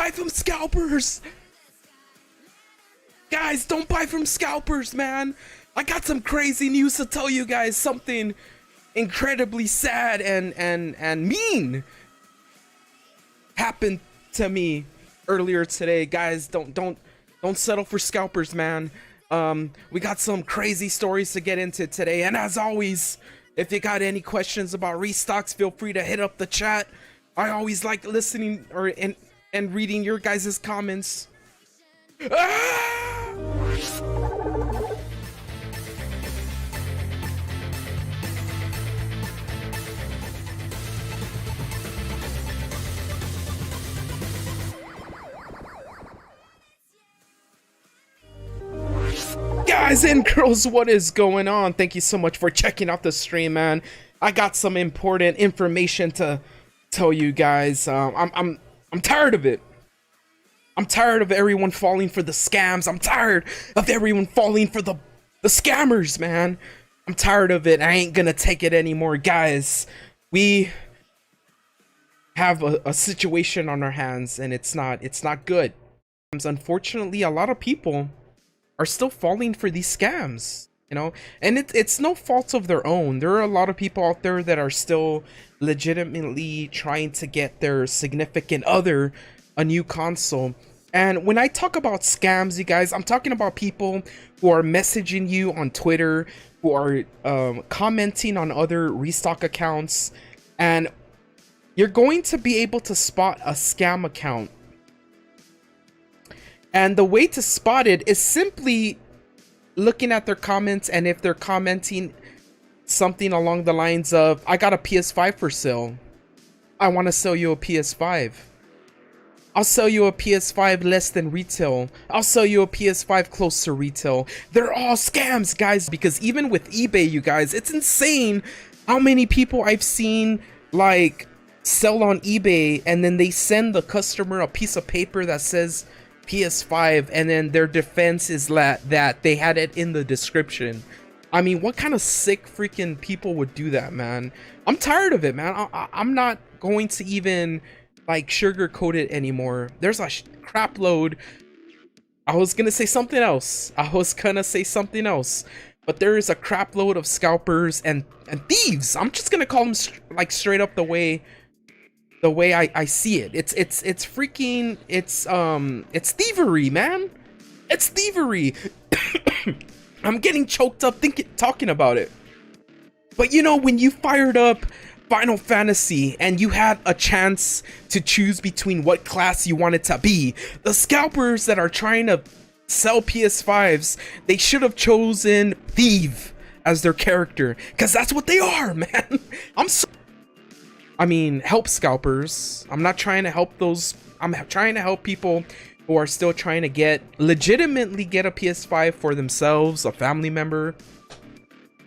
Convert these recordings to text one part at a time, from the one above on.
buy from scalpers. Guys, don't buy from scalpers, man. I got some crazy news to tell you guys. Something incredibly sad and mean happened to me earlier today. Guys, don't settle for scalpers, man. We got some crazy stories to get into today, and as always, if you got any questions about restocks, feel free to hit up the chat. I always like listening and reading your guys' comments. Guys and girls, what is going on? Thank you so much for checking out the stream, man. I got some important information to tell you guys. I'm tired of it. I'm tired of everyone falling for the scams. I'm tired of everyone falling for the scammers, man. I'm tired of it. I ain't gonna take it anymore, guys. We have a situation on our hands, and it's not good. Unfortunately, a lot of people are still falling for these scams, you know, and it's no fault of their own. There are a lot of people out there that are still legitimately trying to get their significant other a new console. And when I talk about scams, you guys, I'm talking about people who are messaging you on Twitter, who are commenting on other restock accounts, and you're going to be able to spot a scam account. And the way to spot it is simply looking at their comments, and if they're commenting something along the lines of, I got a PS5 for sale, I want to sell you a PS5. I'll sell you a PS5 less than retail. I'll sell you a PS5 close to retail. They're all scams, guys, because even with eBay, you guys, it's insane how many people I've seen like sell on eBay, and then they send the customer a piece of paper that says PS5, and then their defense is that they had it in the description. I mean, what kind of sick freaking people would do that, man? I'm tired of it, man. I'm not going to even like sugarcoat it anymore. There's a crap load. I was gonna say something else, but there is a crap load of scalpers and thieves. I'm just gonna call them like straight up the way I see it. It's freaking, it's thievery, man. It's thievery. I'm getting choked up talking about it. But you know, when you fired up Final Fantasy and you had a chance to choose between what class you wanted to be, the scalpers that are trying to sell PS5s, they should have chosen Thief as their character, because that's what they are, man. I mean, help scalpers. I'm not trying to help those. I'm trying to help people who are still trying to legitimately get a PS5 for themselves, a family member.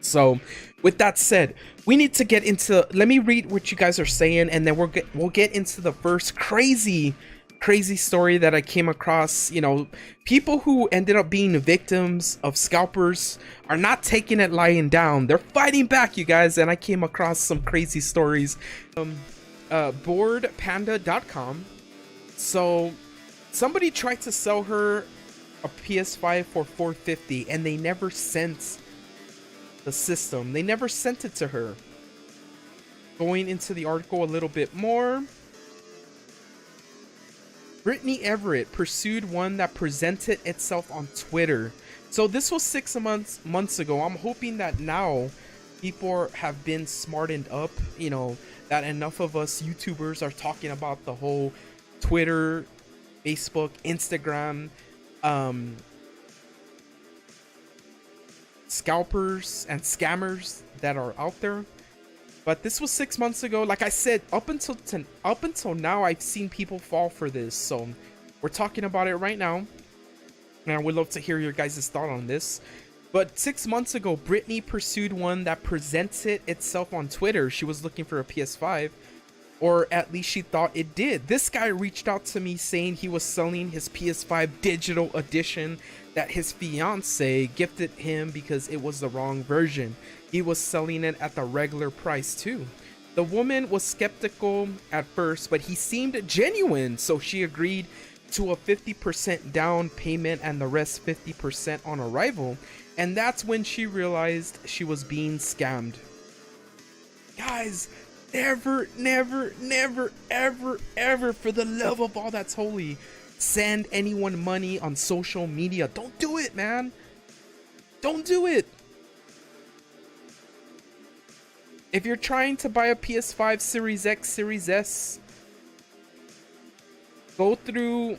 So with that said, we need to get into, let me read what you guys are saying, and then we'll get into the first crazy story that I came across. You know, people who ended up being victims of scalpers are not taking it lying down. They're fighting back, you guys, and I came across some crazy stories. Boardpanda.com. So somebody tried to sell her a PS5 for $450, and they never sent the system. They never sent it to her. Going into the article a little bit more. Brittany Everett pursued one that presented itself on Twitter. So this was 6 months ago. I'm hoping that now people have been smartened up, you know, that enough of us YouTubers are talking about the whole Twitter, Facebook, Instagram, scalpers and scammers that are out there. But this was 6 months ago. Like I said, up until now, I've seen people fall for this. So we're talking about it right now, and I would love to hear your guys' thought on this. But 6 months ago, Brittany pursued one that presented itself on Twitter. She was looking for a PS5, or at least she thought it did. This guy reached out to me saying he was selling his PS5 digital edition that his fiance gifted him because it was the wrong version. He was selling it at the regular price too. The woman was skeptical at first, but he seemed genuine, so she agreed to a 50% down payment and the rest 50% on arrival. And that's when she realized she was being scammed. Guys, never, never, never, ever, ever, for the love of all that's holy, send anyone money on social media. Don't do it, man. Don't do it. If you're trying to buy a PS5 Series X, Series S, go through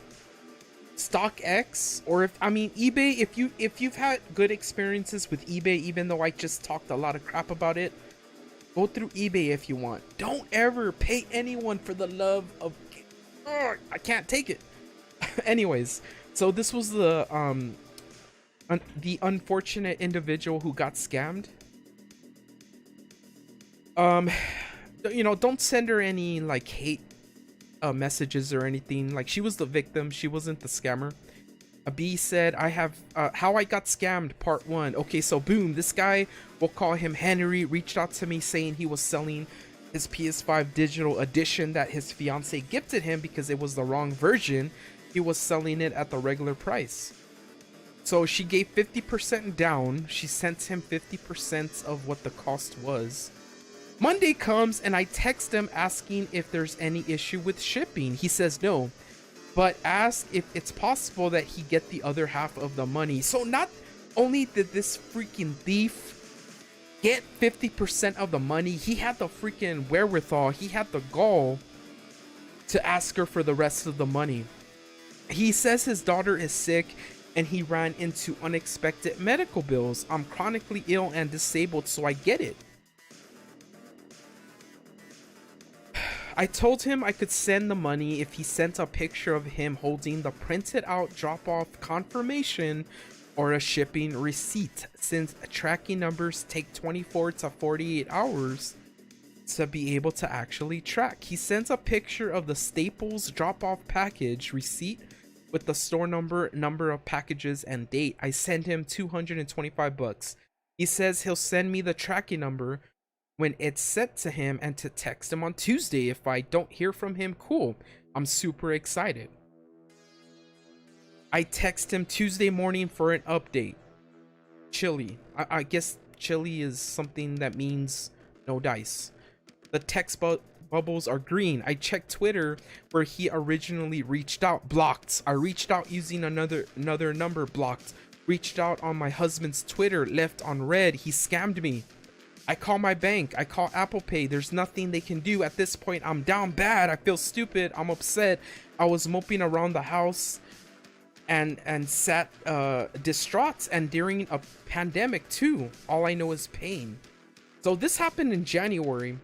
StockX, or eBay. If you've had good experiences with eBay, even though I just talked a lot of crap about it, go through eBay if you want. Don't ever pay anyone for the love of. Oh, I can't take it. Anyways, so this was the unfortunate individual who got scammed. You know, don't send her any like hate messages or anything. Like, she was the victim, she wasn't the scammer. A B said, I have how I got scammed part 1. Okay, so boom, this guy, we'll call him Henry, reached out to me saying he was selling his PS5 digital edition that his fiance gifted him because it was the wrong version. He was selling it at the regular price. So she gave 50% down. She sent him 50% of what the cost was. Monday comes and I text him asking if there's any issue with shipping. He says no, but ask if it's possible that he get the other half of the money. So not only did this freaking thief get 50% of the money, he had the freaking wherewithal, he had the gall to ask her for the rest of the money. He says his daughter is sick and he ran into unexpected medical bills. I'm chronically ill and disabled, so I get it. I told him I could send the money if he sent a picture of him holding the printed out drop-off confirmation or a shipping receipt, since tracking numbers take 24 to 48 hours to be able to actually track. He sends a picture of the Staples drop-off package receipt with the store number, number of packages, and date. I send him $225. He says he'll send me the tracking number when it's sent to him and to text him on Tuesday if I don't hear from him. Cool. I'm super excited. I text him Tuesday morning for an update. Chili. I guess chili is something that means no dice. The text bubbles are green. I checked Twitter where he originally reached out. Blocked. I reached out using another number. Blocked. Reached out on my husband's Twitter. Left on red. He scammed me. I call my bank, I call Apple Pay, there's nothing they can do. At this point, I'm down bad, I feel stupid, I'm upset. I was moping around the house and sat distraught, and during a pandemic too. All I know is pain. So this happened in January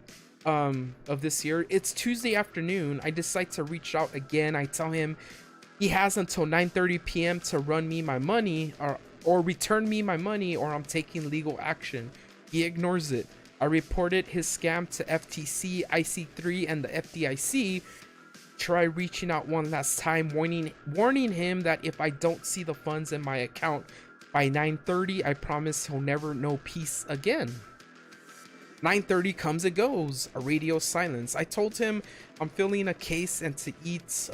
of this year. It's Tuesday afternoon. I decide to reach out again. I tell him he has until 9:30 p.m. to run me my money or return me my money, or I'm taking legal action. He ignores it. I reported his scam to FTC, IC3, and the FDIC. Try reaching out one last time, warning him that if I don't see the funds in my account by 9:30, I promise he'll never know peace again. 9:30 comes and goes. A radio silence. I told him I'm filling a case and to eat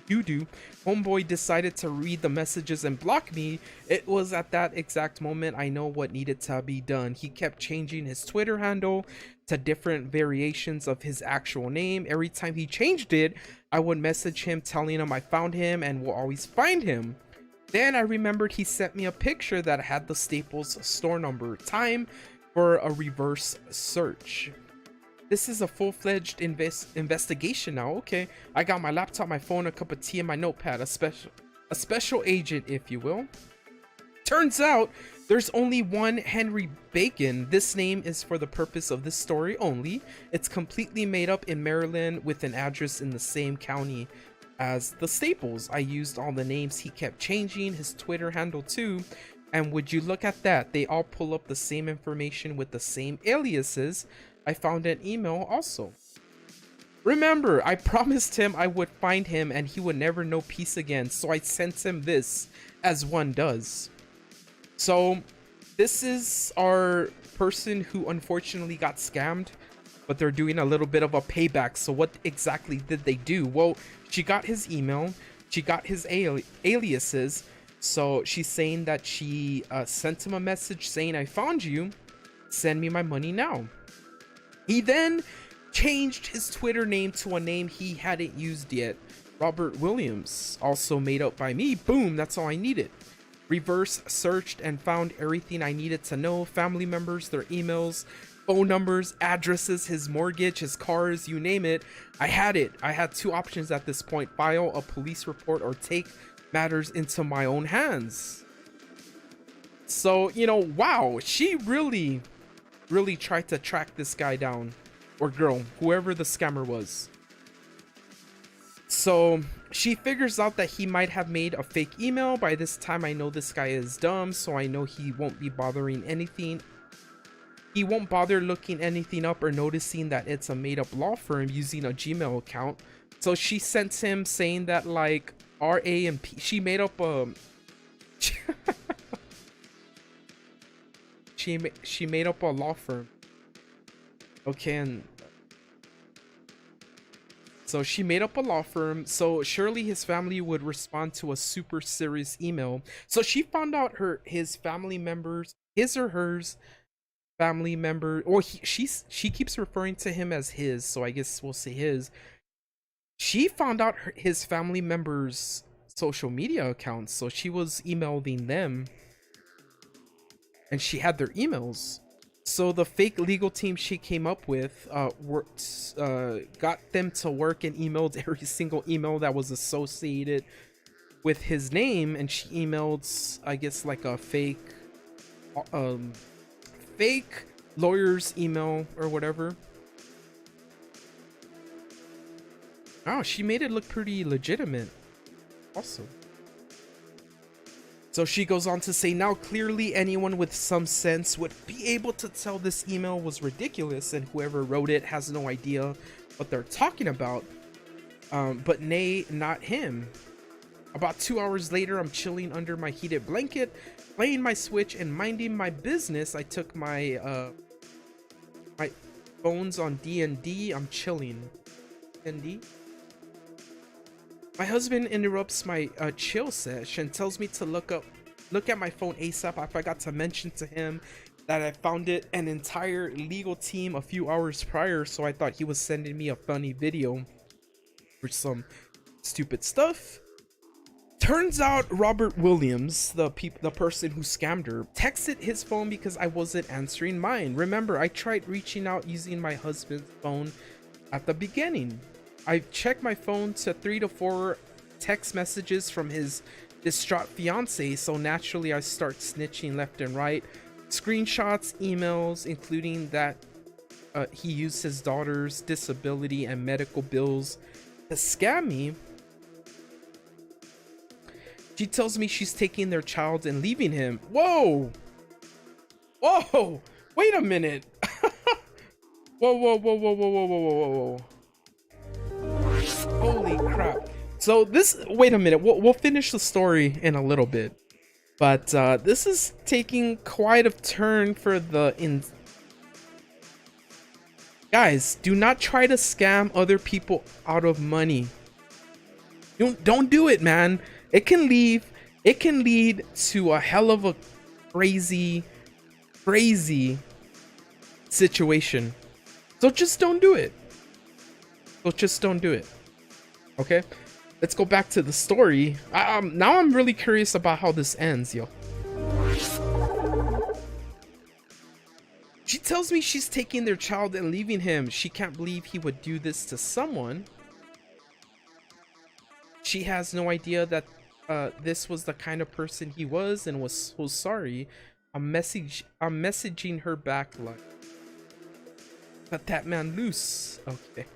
doo-doo. Homeboy decided to read the messages and block me. It was at that exact moment I know what needed to be done. He kept changing his Twitter handle to different variations of his actual name. Every time he changed it, I would message him telling him I found him and will always find him. Then I remembered he sent me a picture that had the Staples store number. Time for a reverse search. This is a full-fledged investigation now. Okay, I got my laptop, my phone, a cup of tea, and my notepad. A special agent, if you will. Turns out there's only one Henry Bacon. This name is for the purpose of this story only. It's completely made up in Maryland with an address in the same county as the Staples. I used all the names he kept changing, his Twitter handle too. And would you look at that, they all pull up the same information with the same aliases. I found an email also. Remember, I promised him I would find him and he would never know peace again, so I sent him this, as one does. So this is our person who unfortunately got scammed, but they're doing a little bit of a payback. So what exactly did they do? Well, she got his email. She got his aliases. So she's saying that she sent him a message saying, "I found you. Send me my money now." He then changed his Twitter name to a name he hadn't used yet. Robert Williams, also made up by me. Boom, that's all I needed. Reverse searched and found everything I needed to know. Family members, their emails, phone numbers, addresses, his mortgage, his cars, you name it. I had it. I had two options at this point: file a police report or take matters into my own hands. So, you know, wow, she really tried to track this guy down, or girl, whoever the scammer was. So she figures out that he might have made a fake email. By this time, I know this guy is dumb, so I know he won't be bothering anything. He won't bother looking anything up or noticing that it's a made-up law firm using a Gmail account. So she sent him saying that, like, R.A. and P. She made up a... she made up a law firm. Okay, and... so she made up a law firm, so surely his family would respond to a super serious email. So she found out his family members, his or hers family member, or she keeps referring to him as his, so I guess we'll say his. She found out his family members' social media accounts, so she was emailing them, and she had their emails. So the fake legal team she came up with got them to work and emailed every single email that was associated with his name, and she emailed, I guess, like a fake lawyer's email or whatever. Oh, she made it look pretty legitimate. Awesome. So she goes on to say, now clearly anyone with some sense would be able to tell this email was ridiculous and whoever wrote it has no idea what they're talking about. But nay, not him. About 2 hours later, I'm chilling under my heated blanket, playing my Switch and minding my business. I took my my phones on D&D. I'm chilling. D&D. My husband interrupts my chill sesh and tells me to look at my phone ASAP. I forgot to mention to him that I found an entire legal team a few hours prior, so I thought he was sending me a funny video for some stupid stuff. Turns out Robert Williams, the person who scammed her, texted his phone because I wasn't answering mine. Remember, I tried reaching out using my husband's phone at the beginning. I checked my phone to 3 to 4 text messages from his distraught fiance, so naturally I start snitching left and right. Screenshots, emails, including that he used his daughter's disability and medical bills to scam me. She tells me she's taking their child and leaving him. Whoa! Whoa! Wait a minute! Whoa, whoa, whoa, whoa, whoa, whoa, whoa, whoa, whoa. Holy crap. So this, wait a minute, we'll finish the story in a little bit, but this is taking quite a turn for the guys, do not try to scam other people out of money. Don't do it, man. It can lead to a hell of a crazy situation. So just don't do it. Okay, let's go back to the story. Now I'm really curious about how this ends, yo. She tells me she's taking their child and leaving him. She can't believe he would do this to someone. She has no idea that this was the kind of person he was and was so sorry. I'm messaging her back like, cut that man loose. Okay.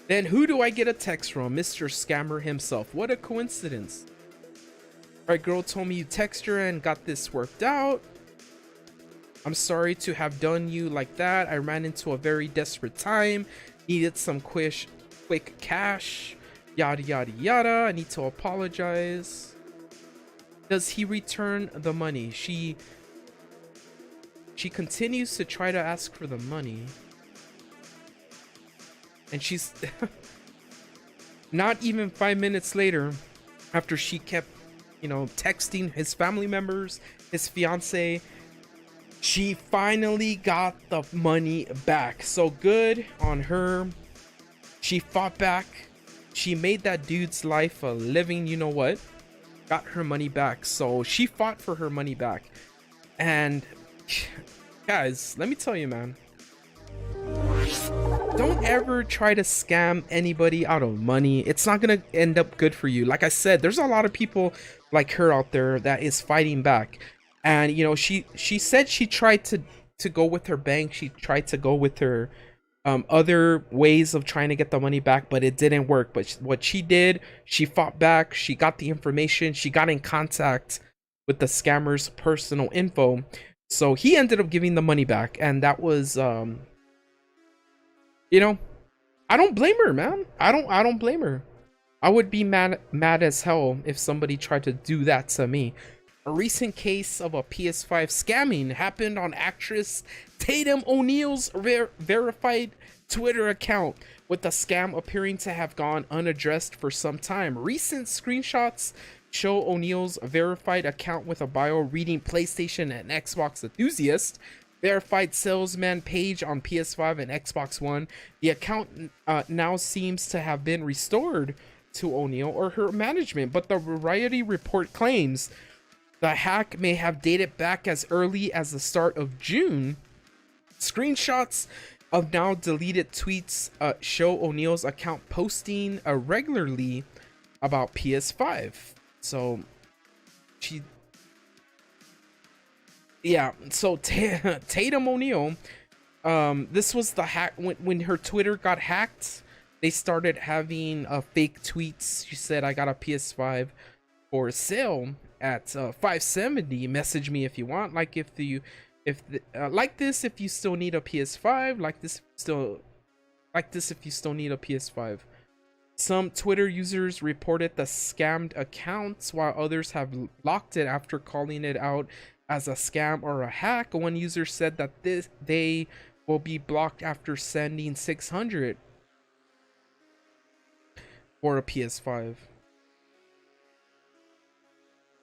Then who do I get a text from? Mr. Scammer himself. What a coincidence. Alright, girl told me you text her and got this worked out. I'm sorry to have done you like that. I ran into a very desperate time. Needed some quick cash. Yada yada yada. I need to apologize. Does he return the money? She continues to try to ask for the money. And she's not even 5 minutes later, after she kept, texting his family members, his fiance. She finally got the money back. So good on her. She fought back. She made that dude's life a living, you know what? Got her money back. So she fought for her money back. And guys, let me tell you, man. Don't ever try to scam anybody out of money. It's not gonna end up good for you. Like I said, there's a lot of people like her out there that is fighting back. And she said she tried to go with her bank. She tried to go with her other ways of trying to get the money back, but it didn't work. But what she did, she fought back. She got the information. She got in contact with the scammer's personal info. So he ended up giving the money back, and that was I don't blame her, man. I don't blame her. I would be mad as hell if somebody tried to do that to me. A recent case of a PS5 scamming happened on actress Tatum O'Neal's verified Twitter account, with the scam appearing to have gone unaddressed for some time. Recent screenshots show O'Neal's verified account with a bio reading PlayStation and Xbox enthusiast, verified salesman page on PS5 and Xbox One. The account now seems to have been restored to O'Neal or her management, but the Variety report claims the hack may have dated back as early as the start of June. Screenshots of now deleted tweets show O'Neal's account posting regularly about PS5. So so Tatum O'Neal, this was the hack when her Twitter got hacked. They started having fake tweets. She said, "I got a PS5 for sale at $570. Message me if you want. Like if you like this if you still need a PS5. Like this if you still need a PS5." Some Twitter users reported the scammed accounts, while others have blocked it after calling it out as a scam or a hack. One user said that they will be blocked after sending $600 for a PS5.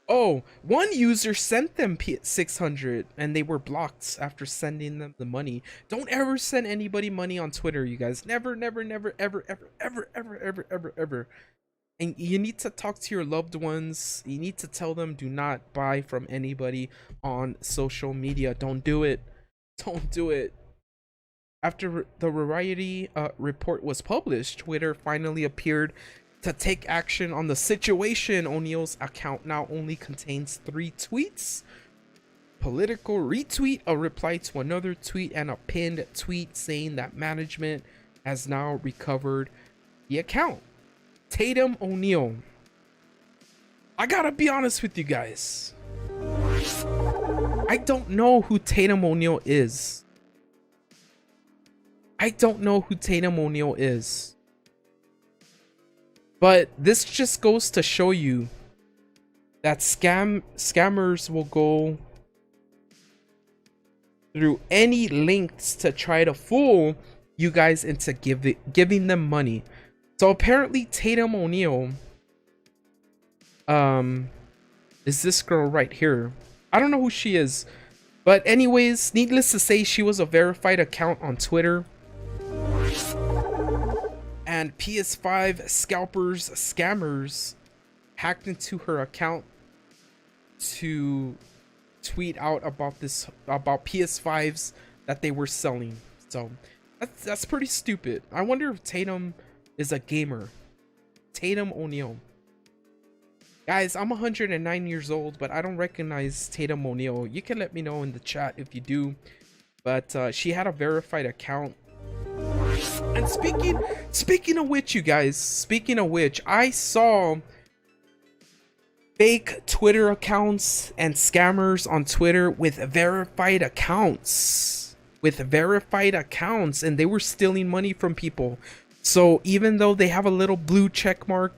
Oh, one user sent them $600 and they were blocked after sending them the money. Don't ever send anybody money on Twitter, you guys. Never, never, never, ever, ever, ever, ever, ever, ever, ever. And you need to talk to your loved ones. You need to tell them, do not buy from anybody on social media. Don't do it. Don't do it. After the Variety report was published, Twitter finally appeared to take action on the situation. O'Neal's account now only contains 3 tweets: political retweet, a reply to another tweet, and a pinned tweet saying that management has now recovered the account. Tatum O'Neal, I gotta be honest with you guys, I don't know who Tatum O'Neal is. I don't know who Tatum O'Neal is. But this just goes to show you that scammers will go through any lengths to try to fool you guys into giving them money. So apparently Tatum O'Neal is this girl right here. I don't know who she is. But anyways, needless to say, she was a verified account on Twitter. And PS5 scammers hacked into her account to tweet out about PS5s that they were selling. So that's pretty stupid. I wonder if Tatum is a gamer. Tatum O'Neal. Guys, I'm 109 years old, but I don't recognize Tatum O'Neal. You can let me know in the chat if you do. But she had a verified account. And speaking of which, you guys, I saw fake Twitter accounts and scammers on Twitter with verified accounts. And they were stealing money from people. So even though they have a little blue check mark,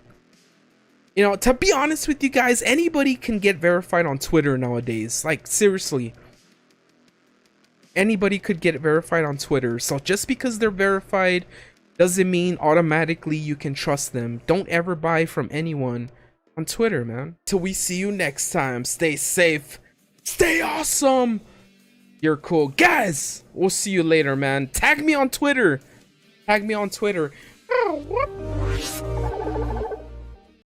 to be honest with you guys, anybody can get verified on Twitter nowadays. Like, seriously. Anybody could get verified on Twitter. So just because they're verified doesn't mean automatically you can trust them. Don't ever buy from anyone on Twitter, man. Till we see you next time, stay safe, stay awesome. You're cool. Guys, we'll see you later, man. Tag me on Twitter. Tag me on Twitter. Oh, what?